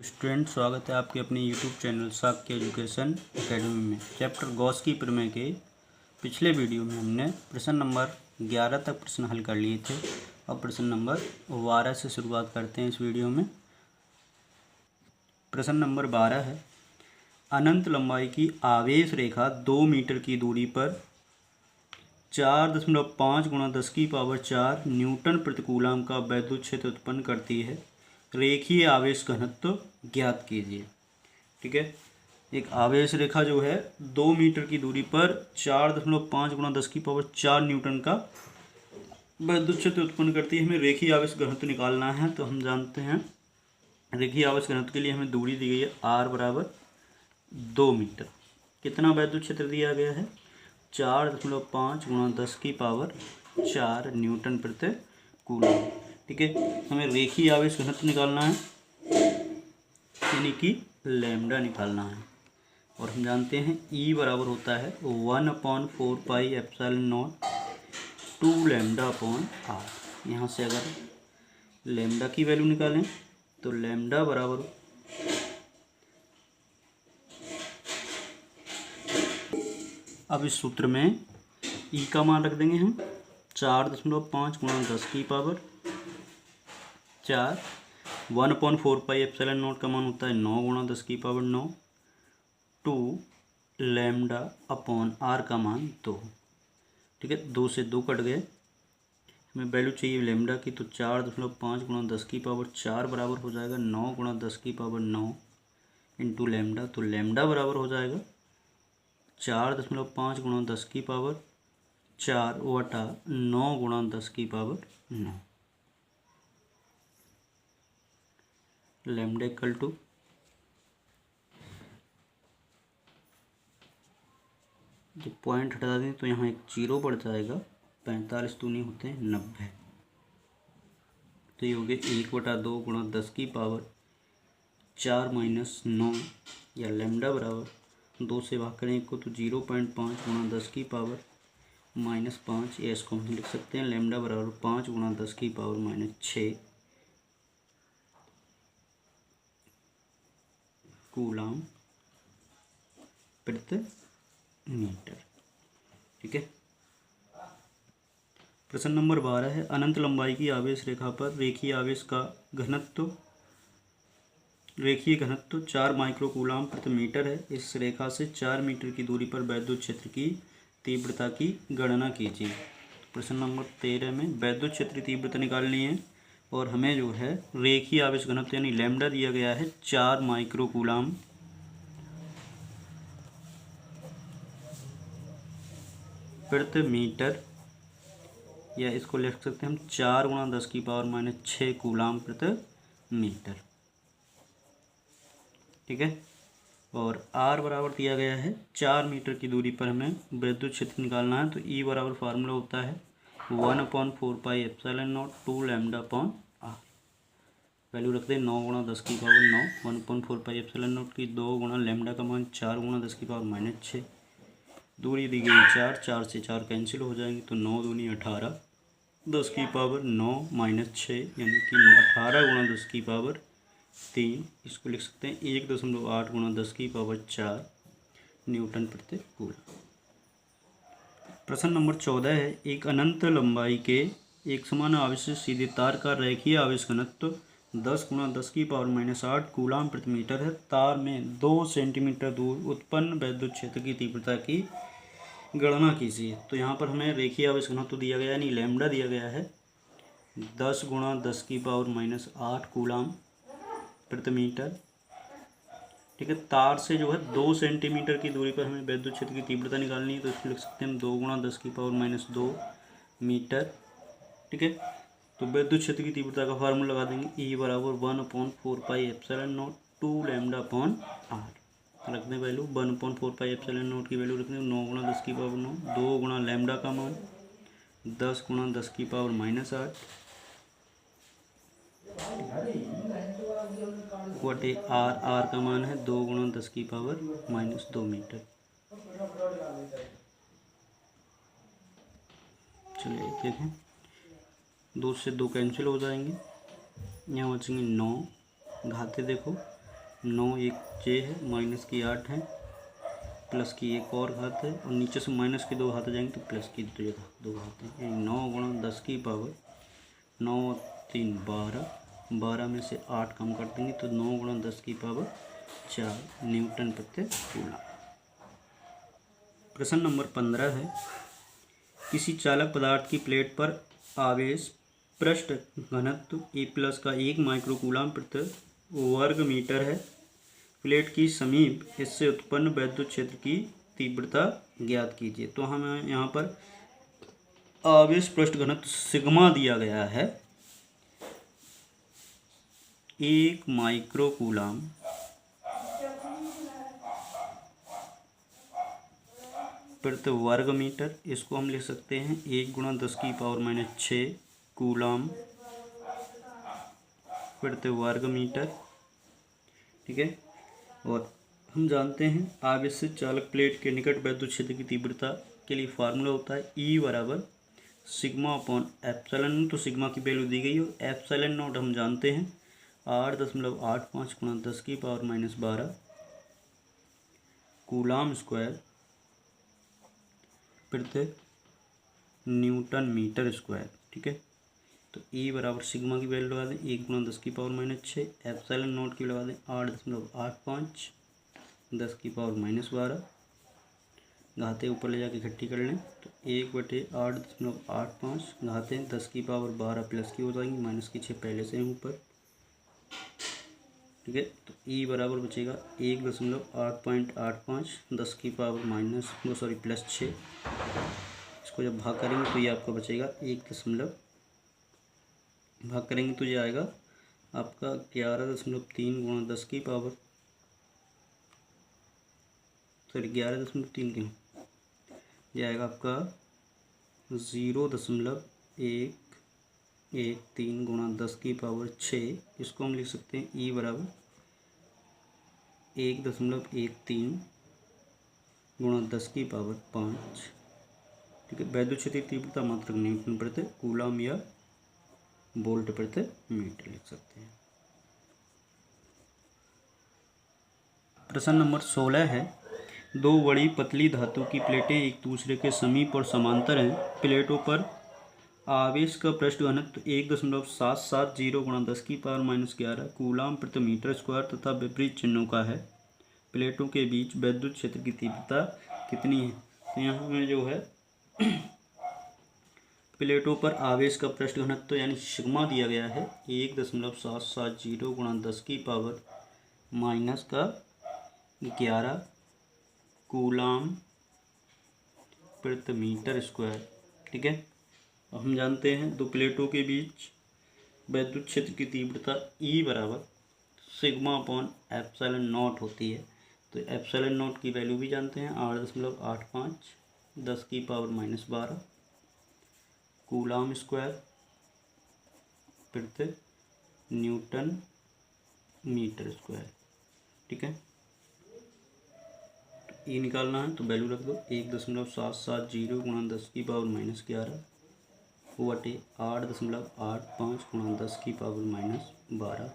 Student, स्वागत है आपके अपने YouTube channel Shakya education academy में। चैप्टर गॉस की प्रमेय के पिछले वीडियो में हमने प्रश्न नंबर 11 तक प्रश्न हल कर लिए थे। अब प्रश्न नंबर 12 से शुरुआत करते हैं इस वीडियो में। प्रश्न नंबर 12 है, अनंत लंबाई की आवेश रेखा 2 मीटर की दूरी पर 4.5 × 10⁴ न्यूटन प्रतिकूलाम का वैद्युत क्षेत्र उत्पन्न करती है। रेखीय आवेश घनत्व ज्ञात कीजिए। ठीक है, एक आवेश रेखा जो है 2 मीटर की दूरी पर 4.5 × 10⁴ न्यूटन का वैद्युत क्षेत्र उत्पन्न करती है। हमें रेखीय आवेश घनत्व निकालना है, तो हम जानते हैं रेखीय आवेश घनत्व के लिए हमें दूरी दी गई है r बराबर 2 मीटर। कितना वैद्युत क्षेत्र दिया गया है? 4.5 × 10⁴ न्यूटन प्रति कूलम। ठीक है, हमें रेखीय आवेश घनत्व निकालना है, यानी कि लैम्डा निकालना है। और हम जानते हैं E बराबर होता है 1/4 pi epsilon not 2 lambda upon r। यहाँ से अगर लैम्डा की वैल्यू निकालें तो लैम्डा बराबर अब इस सूत्र में E का मान रख देंगे हम 4.5 × 10⁴ 1/4 पाई एप्सिलॉन नॉट का मान होता है 9 × 10⁹ 2 लैम्डा अपॉन r का मान 2। ठीक है, 2 से 2 कट गए। हमें वैल्यू चाहिए लैम्डा की, तो 4.5 × 10⁴ बराबर हो जाएगा 9 × 10⁹ इंटू लैम्डा। तो लैम्डा बराबर हो जाएगा 4.5 × 10⁴ वटा 9 × 10⁹ लैम्डा इक्वल टू जब पॉइंट हटा दें तो यहाँ एक जीरो बढ़ जाएगा। 45 दूनी होते हैं 90, तो ये हो गया 1/2 × 10⁻4 - 9 या लैम्डा बराबर 2 से भाग करें 1 को तो 0.5 × 10⁻5 या इसको हम लिख सकते हैं लैम्डा बराबर 5 × 10⁻6 कूलाम प्रति मीटर। ठीक है, प्रश्न नंबर 12 है, अनंत लंबाई की आवेश रेखा पर रेखीय आवेश का घनत्व 4 माइक्रो कूलाम प्रति मीटर है। इस रेखा से 4 मीटर की दूरी पर वैद्युत क्षेत्र की तीव्रता की गणना कीजिए। प्रश्न नंबर 13 में वैद्युत क्षेत्र की तीव्रता निकालनी है और हमें जो है रेखीय आवेश घनत्व यानी लैम्डा दिया गया है 4 माइक्रो कूलाम प्रति मीटर, या इसको लिख सकते हैं हम 4 × 10⁻6 कूलाम प्रति मीटर। ठीक है, और r बराबर दिया गया है 4 मीटर की दूरी पर हमें वैद्युत क्षेत्र निकालना है। तो E बराबर फार्मूला होता है 1/4 pi epsilon not 2 lambda upon r। Value रखते हैं 9 × 10⁹ 1/4 पाई एप्सिलॉन नॉट की 2 गुणा लैम्डा का मान 4 × 10⁻6। दूरी दी गई 4, 4 से 4 कैंसिल हो जाएंगे, तो 9 दूनी 18 10⁻9 - 6 यानी कि 18 × 10⁻3। इसको लिख सकते हैं 1.8 × 10⁻4 न्यूटन प्रति कूलम। प्रश्न नंबर 14 है, एक अनंत लंबाई के एक समान आवेश से सीधे तार का रेखीय आवेश घनत्व 10 × 10⁻8 कूलाम प्रति मीटर है। तार में 2 सेंटीमीटर दूर उत्पन्न वैद्युत क्षेत्र की तीव्रता की गणना कीजिए। तो यहाँ पर हमें रेखीय आवेश घनत्व दिया गया यानी लैम्डा दिया गया है 10 × 10⁻8 कूलाम प्रति मीटर। ठीक है, तार से जो है 2 सेंटीमीटर की दूरी पर हमें वैद्युत क्षेत्र की तीव्रता निकालनी है, तो इसको लिख सकते हैं 2 × 10⁻2 मीटर। ठीक है, तो वैद्युत क्षेत्र की तीव्रता का फार्मूला लगा देंगे E बराबर 1/4 pi epsilon not 2 lambda upon r। रख दें वैल्यू 1/4 पाई एप्सिलॉन नॉट की वैल्यू रख दें 9 × 10⁻9, 2 गुणा लैम्डा का मान 10 × 10⁻8 वटे r का मान है 2 × 10⁻2 मीटर। चलिए देखें, 2 से 2 कैंसिल हो जाएंगे, यहाँ बचेंगे 9, घाते देखो 9 एक जे है, माइनस की 8 है, प्लस की एक और घात है, और नीचे से माइनस की 2 घात आ जाएंगे तो प्लस की 2 घात है। 9 गुणा 10 की पावर 9 और 3 12, 12 में से 8 कम कर देंगे तो 9 गुणा 10 की पावर 4 न्यूटन प्रति कूलम। प्रश्न नंबर 15 है, किसी चालक पदार्थ की प्लेट पर आवेश पृष्ठ घनत्व ए प्लस का 1 माइक्रो कूलम प्रति वर्ग मीटर है। प्लेट की समीप इससे उत्पन्न वैद्युत क्षेत्र की तीव्रता ज्ञात कीजिए। तो हमें यहाँ पर आवेश पृष्ठ घनत्व सिग्मा दिया गया है, 1 माइक्रो कूलम प्रति वर्ग मीटर। इसको हम लिख सकते हैं 1 गुणा 10 की पावर माइनस 6 कूलम प्रति वर्ग मीटर। ठीक है, और हम जानते हैं आवेश से चालक प्लेट के निकट वैद्युत क्षेत्र की तीव्रता के लिए फार्मूला होता है E बराबर सिग्मा अपॉन एप्सिलॉन नॉट। तो सिग्मा की वैल्यू दी गई और एप्सिलॉन नॉट हम जानते हैं 8.85 गुणा 10 की पावर माइनस 12 कूलम स्क्वायर प्रति न्यूटन मीटर स्क्वायर। ठीक है, तो E बराबर सिग्मा की वैल्यू लगा दें 1 गुणा 10 की पावर माइनस 6, एप्सिलॉन नॉट की लगा दें 8.85 10 की पावर माइनस 12, घाते ऊपर ले जाके इकट्ठी कर लें तो 1/8.85 घाते 10 की पावर 12 प्लस की हो जाएंगी, माइनस की 6 पहले से हैं ऊपर। ठीक है, तो E बराबर बचेगा 1.885 10 की पावर प्लस 6। इसको जब भाग करेंगे तो ये आपका बचेगा भाग करेंगे तो ये आएगा आपका 11.3 गुणा 10 की पावर 11.3 क्यों, ये आएगा आपका 0.113 गुणा 10 की पावर 6। इसको हम लिख सकते हैं E बराबर 1.13 गुणा 10 की पावर 5। ठीक है, वैद्युत क्षेत्र की तीव्रता मात्रक न्यूटन प्रति कूलम या वोल्ट प्रति मीटर लिख सकते हैं। प्रश्न नंबर 16 है, दो बड़ी पतली धातु की प्लेटें एक दूसरे के समीप और समांतर हैं। प्लेटों पर आवेश का पृष्ठ घनत्व 1.770 गुणा 10 की पावर माइनस 11 कूलम प्रति मीटर स्क्वायर तथा विपरीत चिन्हों का है। प्लेटों के बीच वैद्युत क्षेत्र की तीव्रता कितनी है। तो यहाँ में जो है प्लेटों पर आवेश का पृष्ठ घनत्व यानी सिग्मा दिया गया है 1.770 गुणा 10 की पावर माइनस का 11 कूलम प्रति मीटर स्क्वायर। ठीक है, हम जानते हैं दो प्लेटों के बीच वैद्युत क्षेत्र की तीव्रता E बराबर सिग्मा अपॉन एप्सिलॉन नॉट होती है। तो एप्सिलॉन नॉट की वैल्यू भी जानते हैं 8.85 10 की पावर माइनस 12 कूलम स्क्वायर प्रति न्यूटन मीटर स्क्वायर। ठीक है, E निकालना है तो वैल्यू रख दो 1.770 गुणा 10 की पावर माइनस 11 बटे 8.85 गुणा 10 की पावर माइनस 12।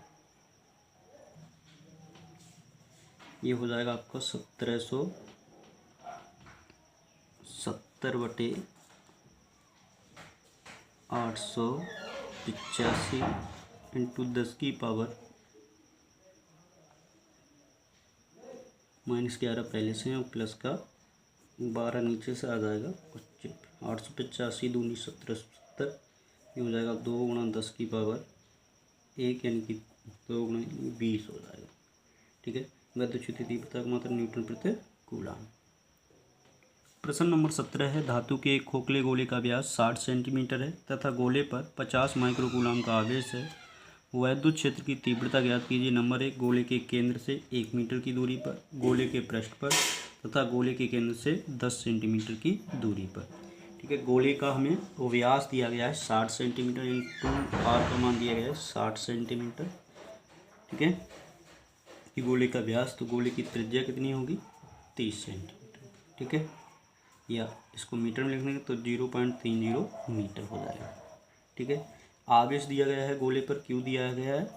ये हो जाएगा आपका 1770 बटे 885 इंटू 10 की पावर माइनस 11 पहले से है और प्लस का 12 नीचे से आ जाएगा 885 दूनी 1770, ये हो जाएगा 2 गुणा 10 की पावर 1 यानी कि 2 गुणा 20 हो जाएगा। ठीक है, वैद्युत क्षेत्र की तीव्रता का मात्रा न्यूटन प्रति कूलम। प्रश्न नंबर 17 है, धातु के एक खोखले गोले का व्यास 60 सेंटीमीटर है तथा गोले पर 50 माइक्रो कूलम का आवेश है। वैद्युत क्षेत्र की तीव्रता ज्ञात कीजिए। नंबर 1, गोले के केंद्र से 1 मीटर की दूरी पर, गोले के पृष्ठ पर तथा गोले के केंद्र से 10 सेंटीमीटर की दूरी पर। ठीक है, गोले का हमें व्यास दिया गया है 60 सेंटीमीटर इंटू r का मान दिया गया है 60 सेंटीमीटर। ठीक है, कि गोले का व्यास, तो गोले की त्रिज्या कितनी होगी 30 सेंटीमीटर। ठीक है, या इसको मीटर में लिखने तो 0.30 मीटर हो जाएगा। ठीक है, आवेश दिया गया है गोले पर, क्यू दिया गया है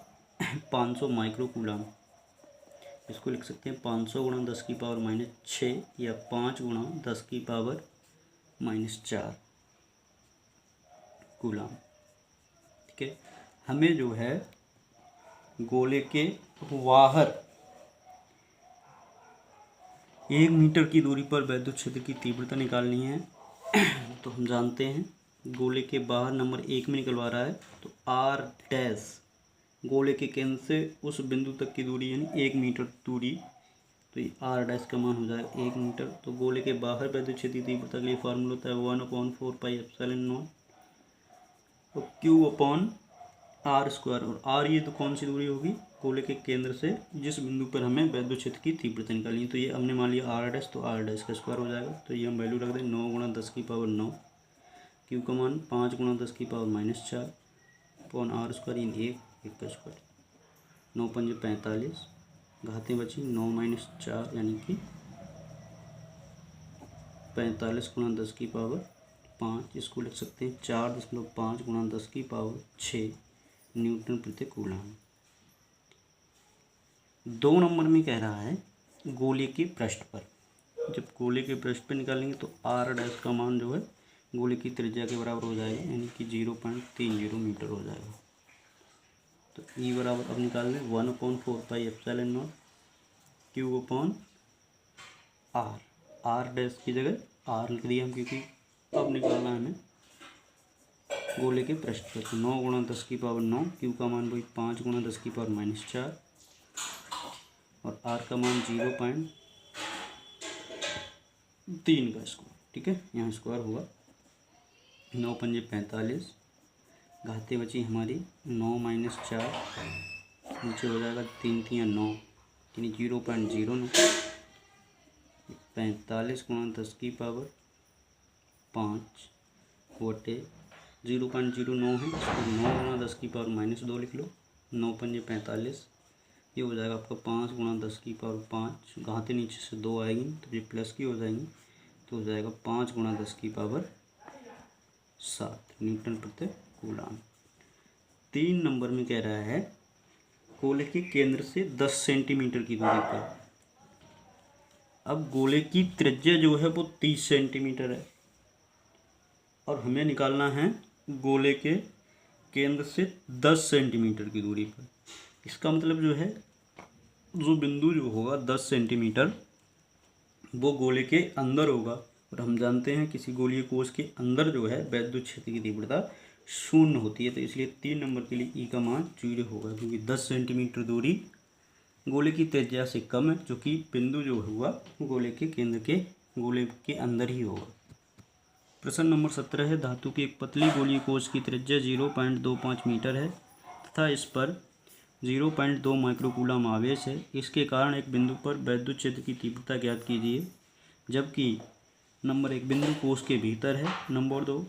500 माइक्रो कूलम। इसको लिख सकते हैं 500 गुणा 10 की पावर -6 या 5 गुणा 10 की पावर -4 कूलाम। ठीक है, हमें जो है गोले के बाहर 1 मीटर की दूरी पर वैद्युत क्षेत्र की तीव्रता निकालनी है। तो हम जानते हैं गोले के बाहर नंबर 1 में निकलवा रहा है, तो आर डैश गोले के केंद्र से उस बिंदु तक की दूरी यानी 1 मीटर दूरी, तो ये आर डैश का मान हो जाएगा 1 मीटर। तो गोले के बाहर वैद्युत क्षेत्र की तीव्रता के लिए फार्मूला होता है 1/4πε0 और Q/r²। और आर ये तो कौन सी दूरी होगी, गोले के केंद्र से जिस बिंदु पर हमें वैद्युत क्षेत्र की तीव्रता निकालनी है। तो ये हमने मान लिया आर डैश, तो आर डैश का स्क्वायर हो जाएगा। तो ये हम वैल्यू रख दें 9 गुणा 10 की पावर 9, क्यू का मान 5 गुणा 10 की पावर -4 अपॉन r² इन 1 का स्क्वायर। 9 पंजे 45, घातें बची 9 - 4 यानी कि 45 गुणा 10 की पावर 5। इसको लिख सकते हैं 4.5 गुणा 10 की पावर 6 न्यूटन प्रति कूलम। 2 नंबर में कह रहा है गोले के पृष्ठ पर, जब गोले के पृष्ठ पर निकालेंगे तो आर डैश का मान जो है गोले की त्रिज्या के बराबर हो जाएगा, यानी कि 0.30 मीटर हो जाएगा। तो ई बराबर अब निकाल लें 1/4πε0 Q/r। आर डैश की जगह आर लिख दिया हम, क्योंकि अब निकालना है हमें गोले के पृष्ठ पर। 9 गुणा 10 की पावर 9, क्यू का मान वही 5 गुणा 10 की पावर -4 और आर का मान 0.3 का स्क्वायर। ठीक है, यहाँ स्क्वायर हुआ 9 पंजे 45, घातें बची हमारी 9 - 4, नीचे हो जाएगा 3 3 9 यानी 0.09। 45 गुणा 10 की पावर 5 बटे 0.09 है, इसको 9 गुणा 10 की पावर -2 लिख लो। 9 पंजे 45, ये हो जाएगा आपका 5 गुणा 10 की पावर 5, घातें नीचे से 2 आएगी तो ये प्लस की हो जाएंगी, तो हो जाएगा 5 गुणा 10 की पावर 7 न्यूटन प्रति कूलम। 3 नंबर में कह रहा है गोले के केंद्र से 10 सेंटीमीटर की दूरी पर। अब गोले की त्रिज्या जो है वो 30 सेंटीमीटर है और हमें निकालना है गोले के केंद्र से 10 सेंटीमीटर की दूरी पर। इसका मतलब जो है जो बिंदु जो होगा 10 सेंटीमीटर वो गोले के अंदर होगा, और हम जानते हैं किसी गोलीय कोश के अंदर जो है वैद्युत क्षेत्र की तीव्रता 0 होती है। तो इसलिए 3 नंबर के लिए ई का मान 0 होगा, क्योंकि 10 सेंटीमीटर दूरी गोले की त्रिज्या से कम है, जो कि बिंदु जो हुआ गोले के केंद्र के गोले के अंदर ही होगा। प्रश्न नंबर 17 है, धातु की एक पतली गोलीय कोश की त्रिज्या 0.25 मीटर है तथा इस पर 0.2 माइक्रोकूलम आवेश है। इसके कारण एक बिंदु पर वैद्युत क्षेत्र की तीव्रता ज्ञात कीजिए। जबकि नंबर 1 बिंदु कोश के भीतर है, नंबर 2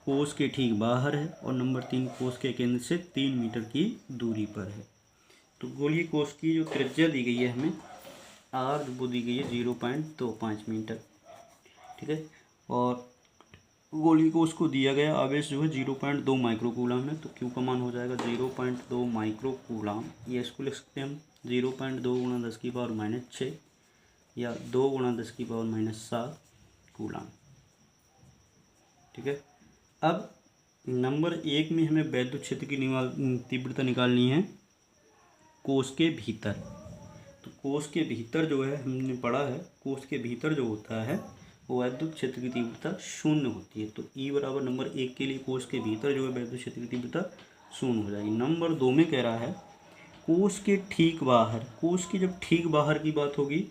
कोश के ठीक बाहर है और नंबर 3 कोश के केंद्र से 3 मीटर की दूरी पर है। तो गोलीय कोश की जो त्रिज्या दी गई है हमें आर, वो दी गई है 0.25 मीटर। ठीक है, और गोलीय कोश को दिया गया आवेश जो है 0.2 माइक्रोकूलम है। तो क्यू का मान हो जाएगा 0.2 माइक्रोकूलम। ये इसको लिख सकते हैं हम 0.2 गुणा 10 की पावर -6 या 2 गुणा 10 की पावर -7 कूलम। ठीक है, अब नंबर 1 में हमें वैद्युत क्षेत्र की तीव्रता निकालनी है कोश के भीतर। तो कोश के भीतर जो है हमने पढ़ा है, कोश के भीतर जो होता है वो वैद्युत क्षेत्र की तीव्रता 0 होती है। तो ई बराबर नंबर 1 के लिए कोश के भीतर जो है वैद्युत क्षेत्र की तीव्रता 0 हो जाएगी। नंबर 2 में कह रहा है कोश के ठीक बाहर। कोश की जब ठीक बाहर की बात होगी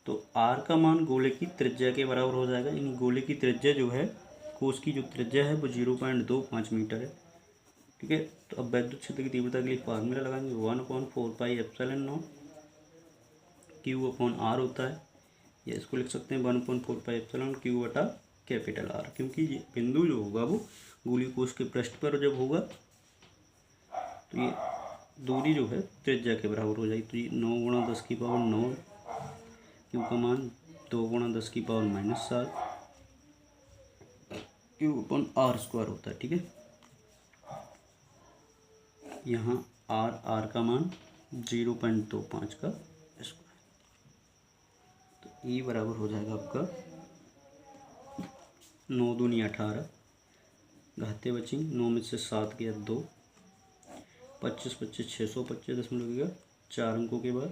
तो आर का मान गोले की त्रिज्या के बराबर हो जाएगा, यानी गोले की त्रिज्या जो है कोश की जो त्रिज्या है वो 0.25 मीटर है। ठीक है, तो अब वैद्युत क्षेत्र की तीव्रता के लिए फार्मूला लगाएंगे 1/4πε0 Q/r होता है, या इसको लिख सकते हैं 1/4πε Q/R, क्योंकि ये बिंदु जो होगा वो गोलीय कोश के पृष्ठ पर जब होगा तो ये दूरी जो है त्रिज्या के बराबर हो जाएगी। तो ये 9 गुणा 10 की पावर 9, क्यू का मान 2 गुणा 10 की पावर -7 Q/r² होता है। ठीक है, यहाँ आर का मान 0.25 का स्क्वायर। तो ई बराबर हो जाएगा आपका 9 दूनी 18, घाते बची 9 में से 7 गया 2, 25 25 625 दशमलव गया 4 अंकों के बाद।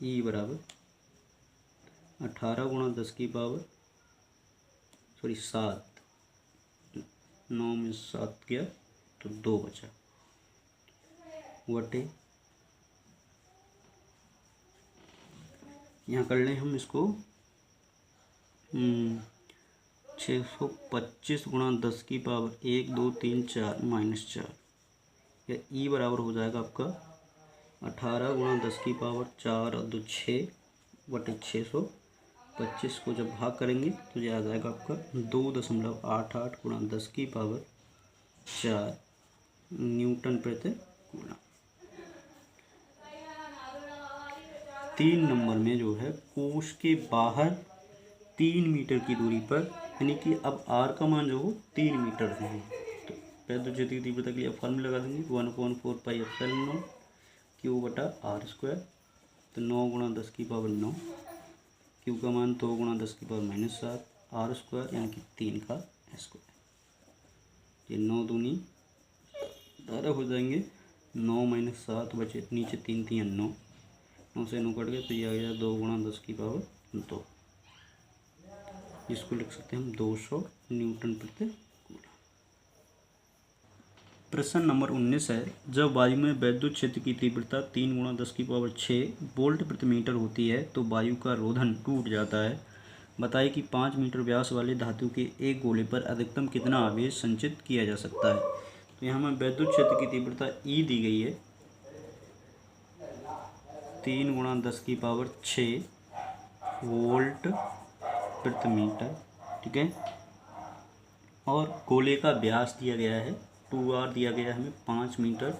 ई बराबर 18 गुणा 10 की पावर 7, 9 में 7 गया तो 2 बचा, वटे यहाँ कर लें हम इसको 625 गुणा 10 की पावर 1 2 3 4 -4। या ई बराबर हो जाएगा आपका 18 गुणा 10 की पावर 4 और 2 6 बटे 625 को जब भाग करेंगे तो ये आ जाएगा आपका 2.88 गुणा 10 की पावर 4 न्यूटन प्रति कूलम। 3 नंबर में जो है कोश के बाहर 3 मीटर की दूरी पर, यानी कि अब आर का मान जो हो 3 मीटर है, तो वैद्युत तीव्रता के लिए फॉर्मूला लगा देंगे 1/4 पाई एप्सिलॉन नॉट क्यू बटा आर स्क्वायर। तो 9 गुणा 10 की पावर 9, क्यू का मान 2 गुणा 10 की पावर -7, आर स्क्वायर यानी कि 3 का स्क्वायर। ये 9 दूनी 12 हो जाएंगे, 9 - 7 बचे नीचे 3 3 9, 9 से 9 कट गए तो ये आ गया 2 गुणा 10 की पावर 2, जिसको लिख सकते हैं हम 200 न्यूटन प्रति कूलम। प्रश्न नंबर 19 है, जब वायु में वैद्युत क्षेत्र की तीव्रता 3 गुणा 10 की पावर 6 वोल्ट प्रति मीटर होती है तो वायु का रोधन टूट जाता है। बताइए कि 5 मीटर व्यास वाले धातु के एक गोले पर अधिकतम कितना आवेश संचित किया जा सकता है। तो यहाँ हमें वैद्युत क्षेत्र की तीव्रता ई दी गई है 3 गुणा 10 की पावर 6 वोल्ट प्रति मीटर, ठीक है। और गोले का व्यास दिया गया है 2r दिया गया है हमें 5 मीटर,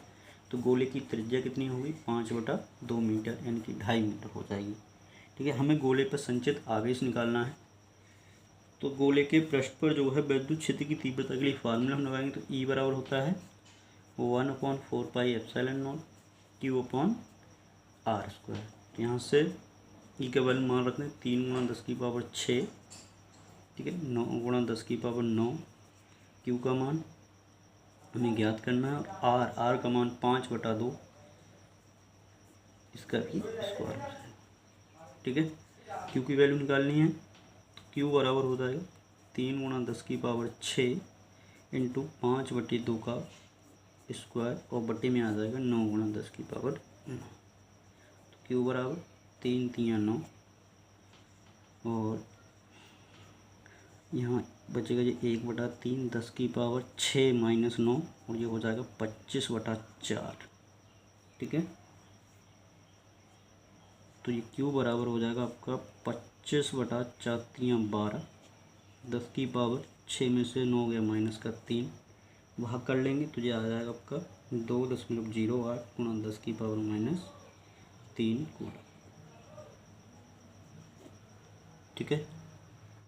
तो गोले की त्रिज्या कितनी होगी 5/2 मीटर यानी कि 2.5 मीटर हो जाएगी, ठीक है। हमें गोले पर संचित आवेश निकालना है, तो गोले के पृष्ठ पर जो है वैद्युत क्षेत्र की तीव्रता के लिए फार्मूला हम लगाएंगे। तो ई बराबर होता है 1/4 pi epsilon naught q upon r square. यहाँ से ई का वैल्यू मान रखते हैं 3 गुणा 10 की पावर 6, ठीक है, 9 गुणा 10 की पावर 9, क्यू का मान हमें ज्ञात करना है, और आर का मान 5/2 इसका भी स्क्वायर हो जाएगा, ठीक है। क्यू की वैल्यू निकालनी है, क्यू बराबर हो जाएगा 3 गुणा 10 की पावर 6 इंटू 5/2 का स्क्वायर, और बटे में आ जाएगा 9 गुणा 10 की पावर 9। तो क्यू बराबर 3 3 9, और यहाँ बचेगा ये 1/3 10 की पावर 6 - 9, और ये हो जाएगा 25/4, ठीक है। तो ये क्यू बराबर हो जाएगा आपका 25/4 12, 10 की पावर 6 में से 9 गया -3, भाग कर लेंगे तो ये आ जाएगा आपका 2.08 गुणा 10 की पावर -3 कूलम, ठीक है।